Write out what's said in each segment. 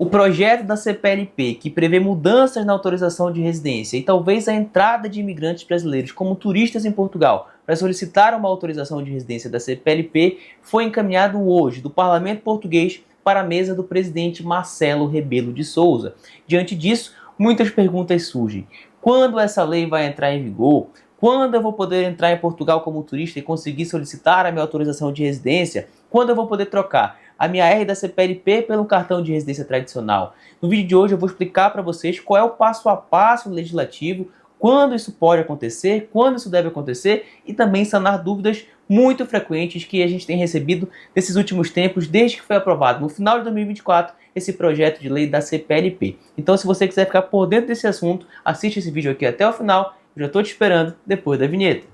O projeto da CPLP, que prevê mudanças na autorização de residência e talvez a entrada de imigrantes brasileiros como turistas em Portugal para solicitar uma autorização de residência da CPLP, foi encaminhado hoje do Parlamento Português para a mesa do presidente Marcelo Rebelo de Sousa. Diante disso, muitas perguntas surgem. Quando essa lei vai entrar em vigor? Quando eu vou poder entrar em Portugal como turista e conseguir solicitar a minha autorização de residência? Quando eu vou poder trocar a minha R da CPLP pelo cartão de residência tradicional? No vídeo de hoje eu vou explicar para vocês qual é o passo a passo legislativo, quando isso pode acontecer, quando isso deve acontecer e também sanar dúvidas muito frequentes que a gente tem recebido nesses últimos tempos, desde que foi aprovado no final de 2024 esse projeto de lei da CPLP. Então, se você quiser ficar por dentro desse assunto, assiste esse vídeo aqui até o final. Eu já estou te esperando depois da vinheta.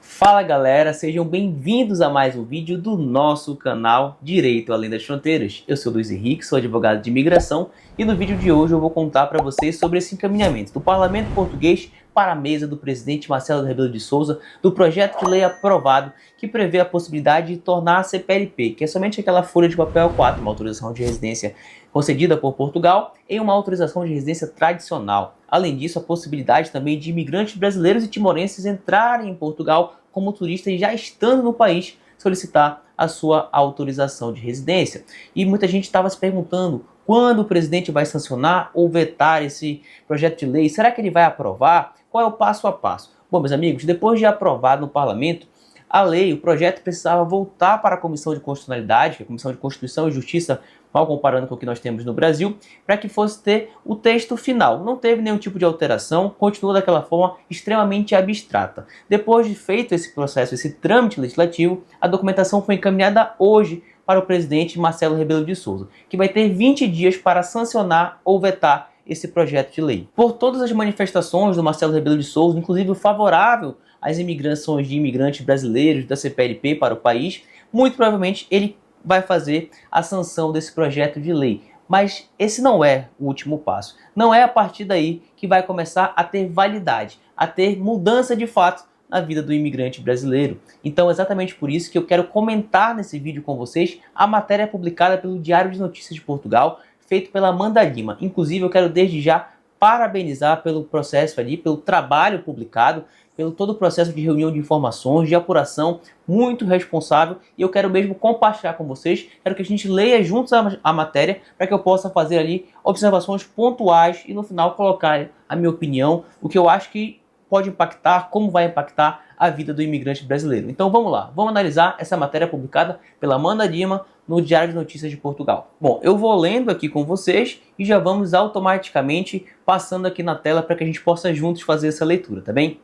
Fala galera, sejam bem-vindos a mais um vídeo do nosso canal Direito Além das Fronteiras. Eu sou Luiz Henrique, sou advogado de imigração e no vídeo de hoje eu vou contar para vocês sobre esse encaminhamento do Parlamento Português para a mesa do presidente Marcelo Rebelo de Sousa do projeto de lei aprovado que prevê a possibilidade de tornar a CPLP, que é somente aquela folha de papel 4, uma autorização de residência concedida por Portugal, em uma autorização de residência tradicional. Além disso, a possibilidade também de imigrantes brasileiros e timorenses entrarem em Portugal como turistas e já estando no país solicitar a sua autorização de residência. E muita gente estava se perguntando quando o presidente vai sancionar ou vetar esse projeto de lei. Será que ele vai aprovar? Qual é o passo a passo? Bom, meus amigos, depois de aprovado no parlamento, a lei, o projeto precisava voltar para a Comissão de Constitucionalidade, que é a Comissão de Constituição e Justiça, mal comparando com o que nós temos no Brasil, para que fosse ter o texto final. Não teve nenhum tipo de alteração, continua daquela forma extremamente abstrata. Depois de feito esse processo, esse trâmite legislativo, a documentação foi encaminhada hoje para o presidente Marcelo Rebelo de Sousa, que vai ter 20 dias para sancionar ou vetar esse projeto de lei. Por todas as manifestações do Marcelo Rebelo de Sousa, inclusive o favorável às imigrações de imigrantes brasileiros da CPLP para o país, muito provavelmente ele vai fazer a sanção desse projeto de lei. Mas esse não é o último passo. Não é a partir daí que vai começar a ter validade, a ter mudança de fato na vida do imigrante brasileiro. Então, exatamente por isso que eu quero comentar nesse vídeo com vocês a matéria publicada pelo Diário de Notícias de Portugal, feito pela Amanda Lima. Inclusive, eu quero desde já parabenizar pelo processo ali, pelo trabalho publicado, pelo todo o processo de reunião de informações, de apuração, muito responsável, e eu quero mesmo compartilhar com vocês, quero que a gente leia juntos a matéria, para que eu possa fazer ali observações pontuais e no final colocar a minha opinião, o que eu acho que pode impactar, como vai impactar a vida do imigrante brasileiro. Então vamos lá, vamos analisar essa matéria publicada pela Amanda Lima no Diário de Notícias de Portugal. Bom, eu vou lendo aqui com vocês e já vamos automaticamente passando aqui na tela para que a gente possa juntos fazer essa leitura, tá bem?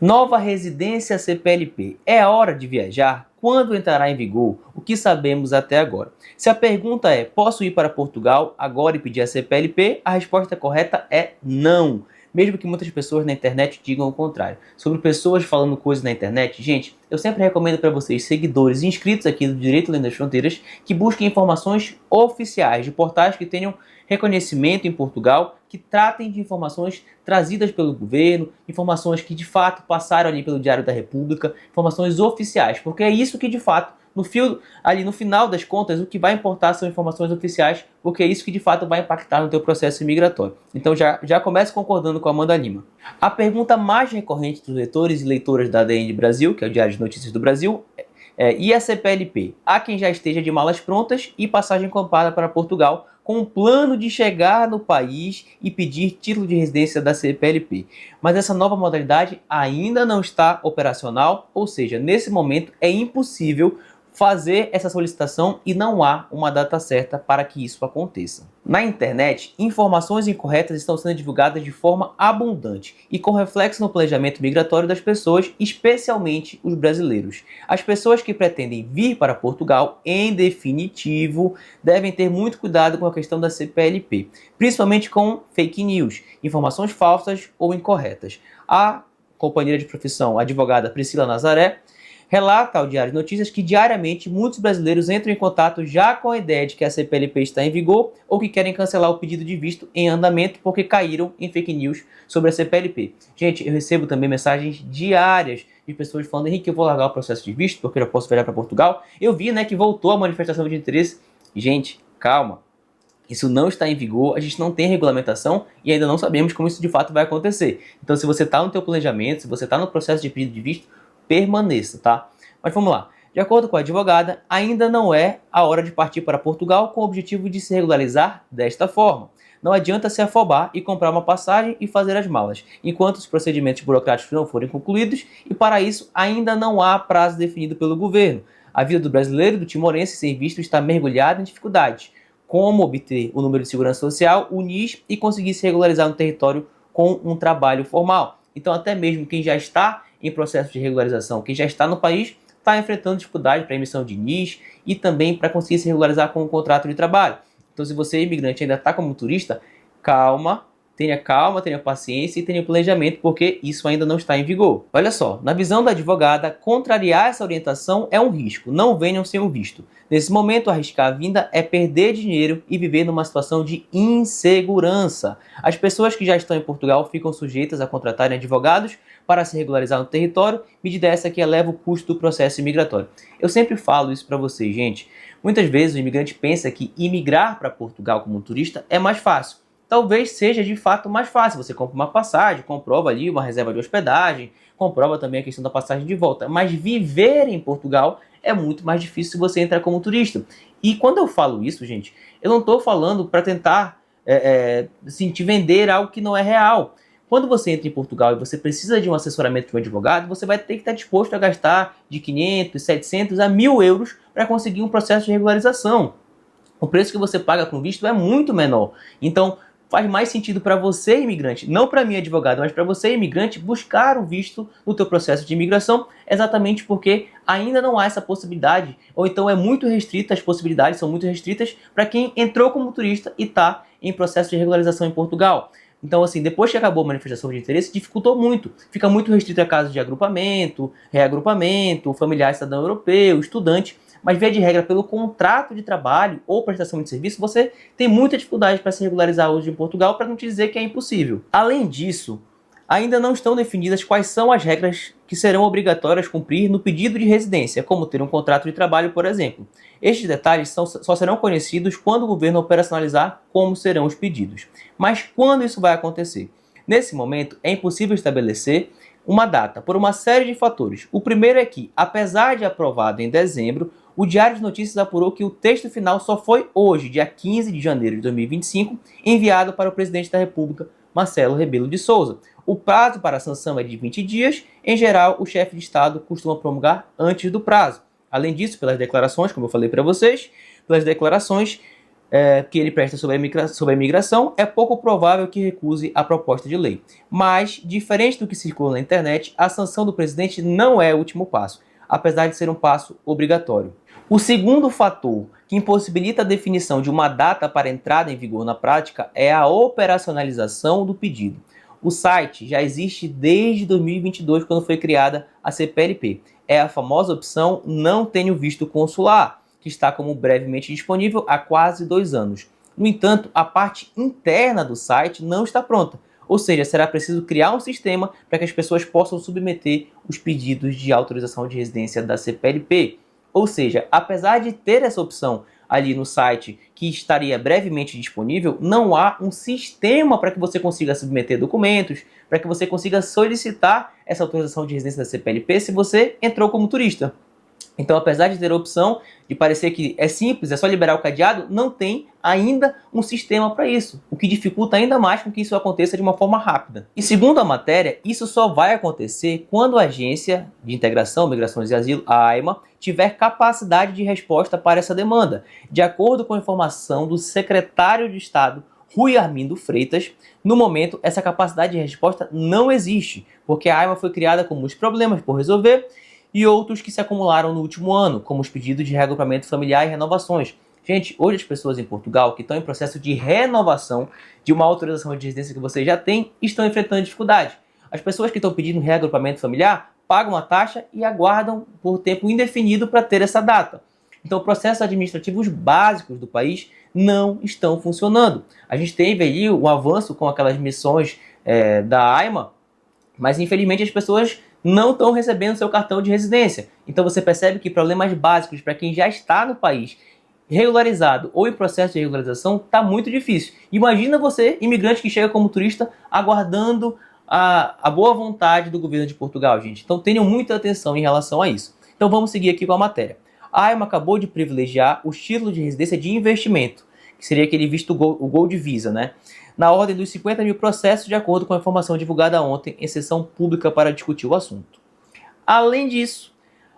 Nova residência CPLP. É a hora de viajar? Quando entrará em vigor? O que sabemos até agora? Se a pergunta é, posso ir para Portugal agora e pedir a CPLP? A resposta correta é não. Mesmo que muitas pessoas na internet digam o contrário. Sobre pessoas falando coisas na internet, gente, eu sempre recomendo para vocês, seguidores e inscritos aqui do Direito Além das Fronteiras, que busquem informações oficiais de portais que tenham reconhecimento em Portugal, que tratem de informações trazidas pelo governo, informações que de fato passaram ali pelo Diário da República, informações oficiais, porque é isso que de fato, no final das contas, o que vai importar são informações oficiais, porque é isso que de fato vai impactar no teu processo migratório. Então já começo concordando com a Amanda Lima. A pergunta mais recorrente dos leitores e leitoras da ADN Brasil, que é o Diário de Notícias do Brasil, e a CPLP? Há quem já esteja de malas prontas e passagem comprada para Portugal, com um plano de chegar no país e pedir título de residência da CPLP. Mas essa nova modalidade ainda não está operacional, ou seja, nesse momento é impossível fazer essa solicitação e não há uma data certa para que isso aconteça. Na internet, informações incorretas estão sendo divulgadas de forma abundante e com reflexo no planejamento migratório das pessoas, especialmente os brasileiros. As pessoas que pretendem vir para Portugal, em definitivo, devem ter muito cuidado com a questão da CPLP, principalmente com fake news, informações falsas ou incorretas. A companheira de profissão, a advogada Priscila Nazaré, relata ao Diário de Notícias que diariamente muitos brasileiros entram em contato já com a ideia de que a CPLP está em vigor ou que querem cancelar o pedido de visto em andamento porque caíram em fake news sobre a CPLP. Gente, eu recebo também mensagens diárias de pessoas falando: Henrique, eu vou largar o processo de visto porque eu já posso viajar para Portugal. Eu vi, né, que voltou a manifestação de interesse. Gente, calma. Isso não está em vigor, a gente não tem regulamentação e ainda não sabemos como isso de fato vai acontecer. Então, se você está no teu planejamento, se você está no processo de pedido de visto, permaneça, tá? Mas vamos lá. De acordo com a advogada, ainda não é a hora de partir para Portugal com o objetivo de se regularizar desta forma. Não adianta se afobar e comprar uma passagem e fazer as malas, enquanto os procedimentos burocráticos não forem concluídos, e para isso ainda não há prazo definido pelo governo. A vida do brasileiro e do timorense sem visto está mergulhada em dificuldades. Como obter o número de segurança social, o NIS, e conseguir se regularizar no território com um trabalho formal. Então, até mesmo quem já está em processo de regularização, quem já está no país, está enfrentando dificuldade para a emissão de NIS e também para conseguir se regularizar com um contrato de trabalho. Então, se você, imigrante, ainda está como turista, calma, tenha paciência e tenha planejamento, porque isso ainda não está em vigor. Olha só, na visão da advogada, contrariar essa orientação é um risco. Não venham sem o visto. Nesse momento, arriscar a vinda é perder dinheiro e viver numa situação de insegurança. As pessoas que já estão em Portugal ficam sujeitas a contratarem advogados para se regularizar no território, medida essa que eleva o custo do processo imigratório. Eu sempre falo isso para vocês, gente. Muitas vezes o imigrante pensa que imigrar para Portugal como turista é mais fácil. Talvez seja de fato mais fácil. Você compra uma passagem, comprova ali uma reserva de hospedagem, comprova também a questão da passagem de volta. Mas viver em Portugal é muito mais difícil se você entrar como turista. E quando eu falo isso, gente, eu não estou falando para tentar te vender algo que não é real. Quando você entra em Portugal e você precisa de um assessoramento de um advogado, você vai ter que estar disposto a gastar de 500, 700 a 1.000 euros para conseguir um processo de regularização. O preço que você paga com visto é muito menor. Então, faz mais sentido para você, imigrante, não para mim, advogado, mas para você, imigrante, buscar o visto no teu processo de imigração, exatamente porque ainda não há essa possibilidade, ou então é muito restrita, as possibilidades são muito restritas para quem entrou como turista e está em processo de regularização em Portugal. Então, assim, depois que acabou a manifestação de interesse, dificultou muito. Fica muito restrito a casos de agrupamento, reagrupamento, familiar cidadão europeu, estudante. Mas, via de regra, pelo contrato de trabalho ou prestação de serviço, você tem muita dificuldade para se regularizar hoje em Portugal, para não te dizer que é impossível. Além disso, ainda não estão definidas quais são as regras que serão obrigatórias cumprir no pedido de residência, como ter um contrato de trabalho, por exemplo. Estes detalhes só serão conhecidos quando o governo operacionalizar como serão os pedidos. Mas quando isso vai acontecer? Nesse momento, é impossível estabelecer uma data, por uma série de fatores. O primeiro é que, apesar de aprovado em dezembro, o Diário de Notícias apurou que o texto final só foi hoje, dia 15 de janeiro de 2025, enviado para o presidente da República, Marcelo Rebelo de Sousa. O prazo para a sanção é de 20 dias. Em geral, o chefe de Estado costuma promulgar antes do prazo. Além disso, pelas declarações, como eu falei para vocês, pelas declarações que ele presta sobre a imigração, é pouco provável que recuse a proposta de lei. Mas, diferente do que circula na internet, a sanção do presidente não é o último passo, apesar de ser um passo obrigatório. O segundo fator que impossibilita a definição de uma data para entrada em vigor na prática é a operacionalização do pedido. O site já existe desde 2022, quando foi criada a CPLP. É a famosa opção Não Tenho Visto Consular, que está como brevemente disponível há quase 2 anos. No entanto, a parte interna do site não está pronta, ou seja, será preciso criar um sistema para que as pessoas possam submeter os pedidos de autorização de residência da CPLP. Ou seja, apesar de ter essa opção ali no site que estaria brevemente disponível, não há um sistema para que você consiga submeter documentos, para que você consiga solicitar essa autorização de residência da CPLP se você entrou como turista. Então, apesar de ter a opção de parecer que é simples, é só liberar o cadeado, não tem ainda um sistema para isso, o que dificulta ainda mais com que isso aconteça de uma forma rápida. E segundo a matéria, isso só vai acontecer quando a Agência de Integração, Migrações e Asilo, a AIMA, tiver capacidade de resposta para essa demanda. De acordo com a informação do secretário de Estado, Rui Armindo Freitas, no momento essa capacidade de resposta não existe, porque a AIMA foi criada com muitos problemas por resolver e outros que se acumularam no último ano, como os pedidos de reagrupamento familiar e renovações. Gente, hoje as pessoas em Portugal que estão em processo de renovação de uma autorização de residência que você já tem, estão enfrentando dificuldade. As pessoas que estão pedindo reagrupamento familiar pagam a taxa e aguardam por tempo indefinido para ter essa data. Então, processos administrativos básicos do país não estão funcionando. A gente teve ali um avanço com aquelas missões da AIMA, mas infelizmente as pessoas não estão recebendo seu cartão de residência. Então você percebe que problemas básicos para quem já está no país regularizado ou em processo de regularização está muito difícil. Imagina você, imigrante que chega como turista, aguardando a boa vontade do governo de Portugal, gente. Então tenham muita atenção em relação a isso. Então vamos seguir aqui com a matéria. A AIMA acabou de privilegiar o título de residência de investimento, que seria aquele visto o Gold Visa, né? Na ordem dos 50 mil processos, de acordo com a informação divulgada ontem em sessão pública para discutir o assunto. Além disso,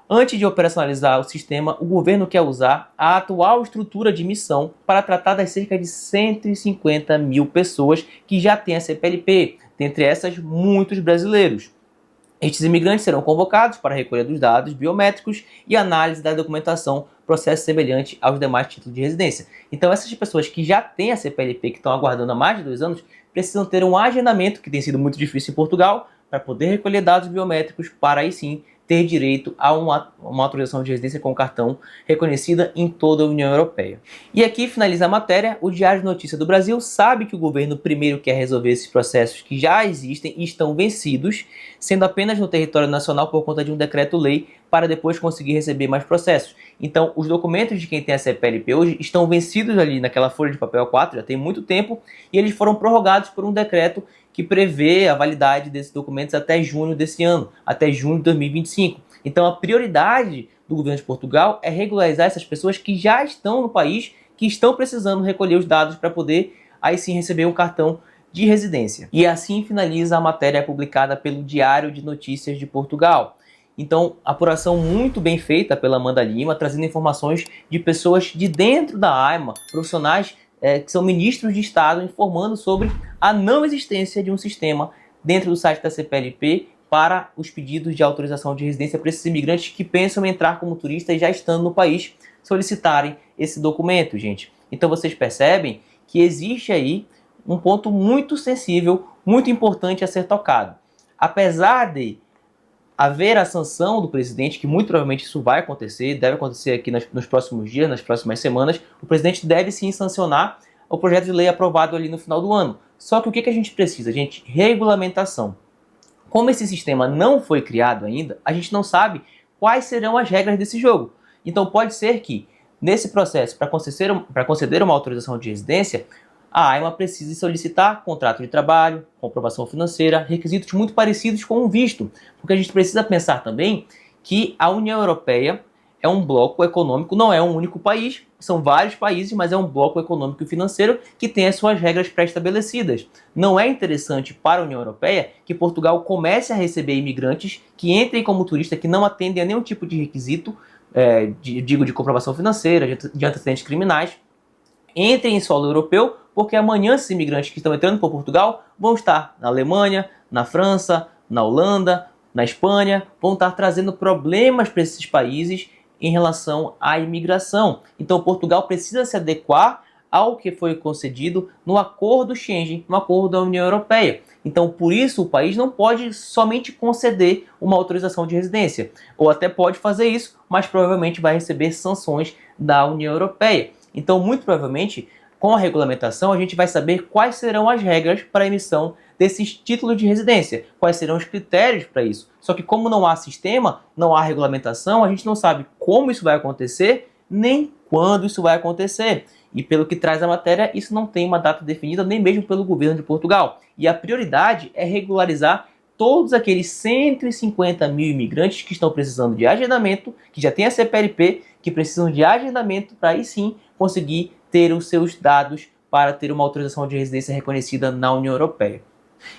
antes de operacionalizar o sistema, o governo quer usar a atual estrutura de missão para tratar das cerca de 150 mil pessoas que já têm a CPLP, dentre essas muitos brasileiros. Estes imigrantes serão convocados para a recolha dos dados biométricos e análise da documentação, processo semelhante aos demais títulos de residência. Então essas pessoas que já têm a CPLP, que estão aguardando há mais de 2 anos, precisam ter um agendamento, que tem sido muito difícil em Portugal, para poder recolher dados biométricos, para aí sim ter direito a uma autorização de residência com cartão reconhecida em toda a União Europeia. E aqui finaliza a matéria. O Diário de Notícias do Brasil sabe que o governo primeiro quer resolver esses processos que já existem e estão vencidos, sendo apenas no território nacional por conta de um decreto-lei, para depois conseguir receber mais processos. Então, os documentos de quem tem a CPLP hoje estão vencidos ali naquela folha de papel 4, já tem muito tempo, e eles foram prorrogados por um decreto que prevê a validade desses documentos até junho desse ano, até junho de 2025. Então a prioridade do governo de Portugal é regularizar essas pessoas que já estão no país, que estão precisando recolher os dados para poder aí sim receber um cartão de residência. E assim finaliza a matéria publicada pelo Diário de Notícias de Portugal. Então, apuração muito bem feita pela Amanda Lima, trazendo informações de pessoas de dentro da AIMA, profissionais que são ministros de Estado, informando sobre a não existência de um sistema dentro do site da CPLP para os pedidos de autorização de residência para esses imigrantes que pensam em entrar como turistas já estando no país, solicitarem esse documento, gente. Então vocês percebem que existe aí um ponto muito sensível, muito importante a ser tocado. Apesar de haver a sanção do presidente, que muito provavelmente isso vai acontecer, deve acontecer aqui nos próximos dias, nas próximas semanas, o presidente deve sim sancionar o projeto de lei aprovado ali no final do ano. Só que o que a gente precisa, gente? Regulamentação. Como esse sistema não foi criado ainda, a gente não sabe quais serão as regras desse jogo. Então pode ser que, nesse processo, para conceder uma autorização de residência, a AIMA precisa solicitar contrato de trabalho, comprovação financeira, requisitos muito parecidos com um visto. Porque a gente precisa pensar também que a União Europeia é um bloco econômico, não é um único país, são vários países, mas é um bloco econômico e financeiro que tem as suas regras pré-estabelecidas. Não é interessante para a União Europeia que Portugal comece a receber imigrantes que entrem como turista, que não atendem a nenhum tipo de requisito, de comprovação financeira, de antecedentes criminais, entrem em solo europeu, porque amanhã esses imigrantes que estão entrando por Portugal vão estar na Alemanha, na França, na Holanda, na Espanha, vão estar trazendo problemas para esses países em relação à imigração. Então Portugal precisa se adequar ao que foi concedido no acordo Schengen, no acordo da União Europeia. Então por isso o país não pode somente conceder uma autorização de residência, ou até pode fazer isso, mas provavelmente vai receber sanções da União Europeia. Então muito provavelmente com a regulamentação a gente vai saber quais serão as regras para a emissão desses títulos de residência, quais serão os critérios para isso. Só que como não há sistema, não há regulamentação, a gente não sabe como isso vai acontecer, nem quando isso vai acontecer. E pelo que traz a matéria, isso não tem uma data definida, nem mesmo pelo governo de Portugal. E a prioridade é regularizar todos aqueles 150 mil imigrantes que estão precisando de agendamento, que já têm a CPLP, que precisam de agendamento para aí sim conseguir ter os seus dados para ter uma autorização de residência reconhecida na União Europeia.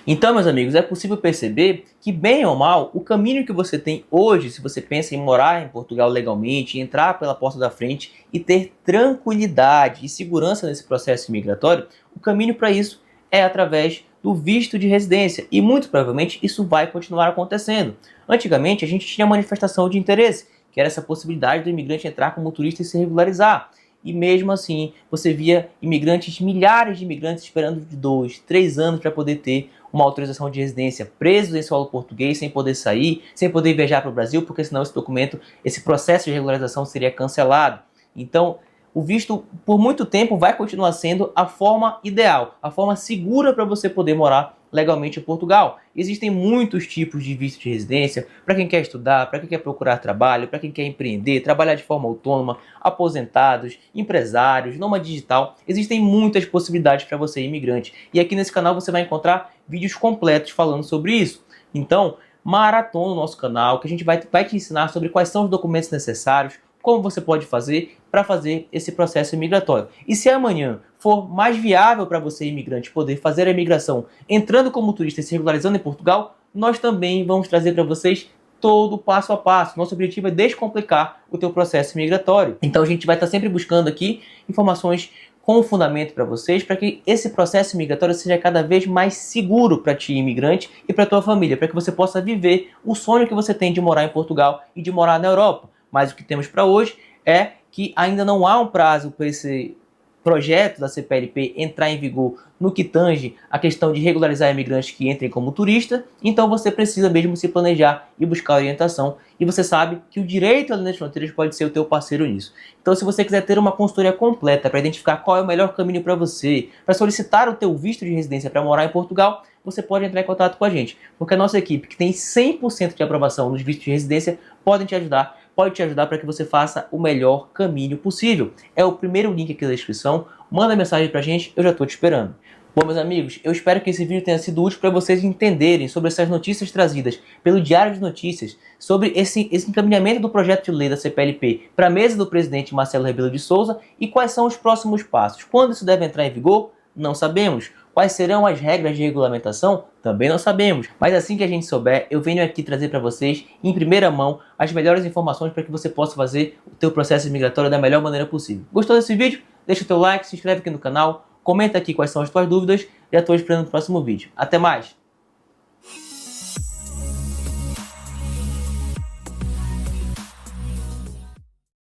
Então, meus amigos, é possível perceber que, bem ou mal, o caminho que você tem hoje, se você pensa em morar em Portugal legalmente, entrar pela porta da frente e ter tranquilidade e segurança nesse processo migratório, o caminho para isso é através do visto de residência. E muito provavelmente isso vai continuar acontecendo. Antigamente, a gente tinha manifestação de interesse, que era essa possibilidade do imigrante entrar como turista e se regularizar. E mesmo assim, você via imigrantes, milhares de imigrantes esperando de 2, 3 anos para poder ter uma autorização de residência, presos em solo português, sem poder sair, sem poder viajar para o Brasil, porque senão esse documento, esse processo de regularização seria cancelado. Então, o visto, por muito tempo, vai continuar sendo a forma ideal, a forma segura para você poder morar legalmente em Portugal. Existem muitos tipos de visto de residência para quem quer estudar, para quem quer procurar trabalho, para quem quer empreender, trabalhar de forma autônoma, aposentados, empresários, nômade digital. Existem muitas possibilidades para você, imigrante. E aqui nesse canal você vai encontrar vídeos completos falando sobre isso. Então, maratona no nosso canal, que a gente vai te ensinar sobre quais são os documentos necessários, como você pode fazer para fazer esse processo imigratório. E se amanhã for mais viável para você, imigrante, poder fazer a imigração entrando como turista e se regularizando em Portugal, nós também vamos trazer para vocês todo o passo a passo. Nosso objetivo é descomplicar o teu processo migratório. Então a gente vai estar sempre buscando aqui informações com fundamento para vocês, para que esse processo migratório seja cada vez mais seguro para ti, imigrante, e para tua família, para que você possa viver o sonho que você tem de morar em Portugal e de morar na Europa. Mas o que temos para hoje é que ainda não há um prazo para esse projeto da CPLP entrar em vigor no que tange a questão de regularizar imigrantes que entrem como turista. Então você precisa mesmo se planejar e buscar orientação. E você sabe que o Direito Além das Fronteiras pode ser o teu parceiro nisso. Então se você quiser ter uma consultoria completa para identificar qual é o melhor caminho para você, para solicitar o teu visto de residência para morar em Portugal, você pode entrar em contato com a gente. Porque a nossa equipe, que tem 100% de aprovação nos vistos de residência, pode te ajudar para que você faça o melhor caminho possível. É o primeiro link aqui da descrição. Manda mensagem pra gente, eu já estou te esperando. Bom, meus amigos, eu espero que esse vídeo tenha sido útil para vocês entenderem sobre essas notícias trazidas pelo Diário de Notícias, sobre esse encaminhamento do projeto de lei da CPLP para a mesa do presidente Marcelo Rebelo de Sousa e quais são os próximos passos. Quando isso deve entrar em vigor? Não sabemos. Quais serão as regras de regulamentação? Também não sabemos. Mas assim que a gente souber, eu venho aqui trazer para vocês, em primeira mão, as melhores informações para que você possa fazer o teu processo migratório da melhor maneira possível. Gostou desse vídeo? Deixa o teu like, se inscreve aqui no canal, comenta aqui quais são as tuas dúvidas e já estou esperando o próximo vídeo. Até mais!